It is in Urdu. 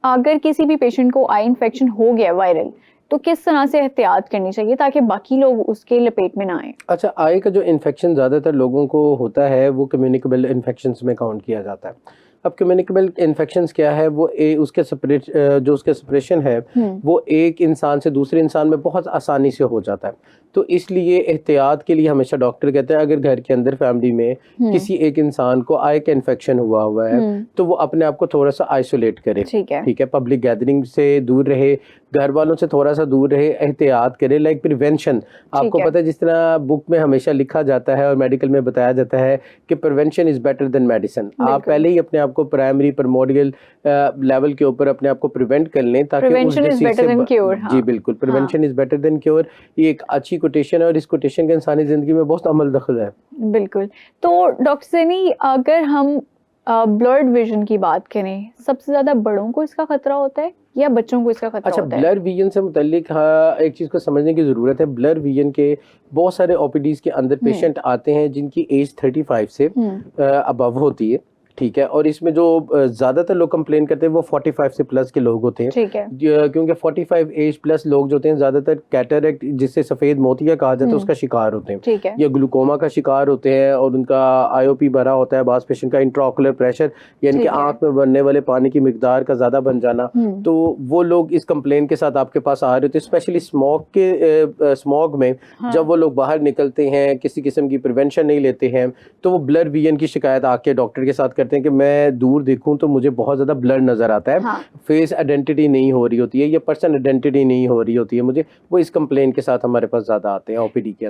اگر کسی بھی پیشنٹ کو آئی انفیکشن ہو گیا وائرل تو کس طرح سے احتیاط کرنی چاہیے تاکہ باقی لوگ اس کے لپیٹ میں نہ آئیں؟ اچھا، آئی کا جو انفیکشن زیادہ تر لوگوں کو ہوتا ہے وہ کمیونیکیبل انفیکشنز میں کاؤنٹ کیا جاتا ہے. اب کمیونیکیبل انفیکشنز کیا ہے؟ وہ اس کے جو اس کے سپریشن ہے وہ ایک انسان سے دوسرے انسان میں بہت آسانی سے ہو جاتا ہے. تو اس لیے احتیاط کے لیے ہمیشہ ڈاکٹر کہتے ہیں اگر گھر کے اندر فیملی میں کسی ایک انسان کو آئی کا انفیکشن ہوا ہے تو وہ اپنے آپ کو تھوڑا سا آئسولیٹ کرے. ٹھیک ہے، پبلک گیدرنگ سے دور رہے، گھر والوں سے تھوڑا سا دور رہے، احتیاط کرے. لائک پریونشن، آپ کو پتہ ہے جس طرح بک میں ہمیشہ لکھا جاتا ہے اور میڈیکل میں بتایا جاتا ہے کہ prevention is better than medicine. آپ پہلے ہی اپنے آپ کو پرائمری پرموڈیل لیول کے اوپر اپنے آپ کو پریونٹ کر لیں تاکہ اس ڈیزیز سے جی بالکل، prevention is better than cure. یہ ایک اچھی کوٹیشن ہے اور اس کوٹیشن کا انسانی زندگی میں بہت عمل دخل ہے. بالکل. تو ڈاکٹر سینی، اگر ہم بلرڈ ویژن کی بات کریں، سب سے زیادہ بڑوں کو اس کا خطرہ ہوتا ہے یا بچوں کو اس کا خطرہ ہوتا ہے؟ اچھا، بلر ویژن سے متعلق ایک چیز کو سمجھنے کی ضرورت ہے. بلر ویژن کے بہت سارے او پی ڈیز کے اندر پیشنٹ آتے ہیں جن کی ایج 35 سے ابو ہوتی ہے. ٹھیک ہے، اور اس میں جو زیادہ تر لوگ کمپلین کرتے ہیں وہ 45 سے پلس کے لوگ ہوتے ہیں. کیونکہ 45 ایج پلس لوگ جو ہوتے ہیں زیادہ تر کیٹریکٹ، جس سے سفید موتیا کہا جاتا ہے، اس کا شکار ہوتے ہیں یا گلوکوما کا شکار ہوتے ہیں، اور ان کا آئی او پی بڑا ہوتا ہے. بعض پیشنٹ کا انٹراوکولر پریشر یعنی کہ آنکھ میں بننے والے پانی کی مقدار کا زیادہ بن جانا. تو وہ لوگ اس کمپلین کے ساتھ آپ کے پاس آ رہے ہوتے ہیں. اسپیشلی اسموگ میں جب وہ لوگ باہر نکلتے ہیں، کسی قسم کی پریونشن نہیں لیتے ہیں، تو وہ بلر ویژن کی شکایت آ کے ڈاکٹر کے ساتھ کرتے ہیں کہ میں دور دیکھوں تو مجھے بہت زیادہ بلر نظر آتا ہے، فیس آئیڈینٹی نہیں ہو رہی ہوتی ہے یا پرسن آئیڈینٹی نہیں ہو رہی ہوتی ہے مجھے. وہ اس کمپلین کے ساتھ ہمارے پاس زیادہ آتے ہیں او پی ڈی کے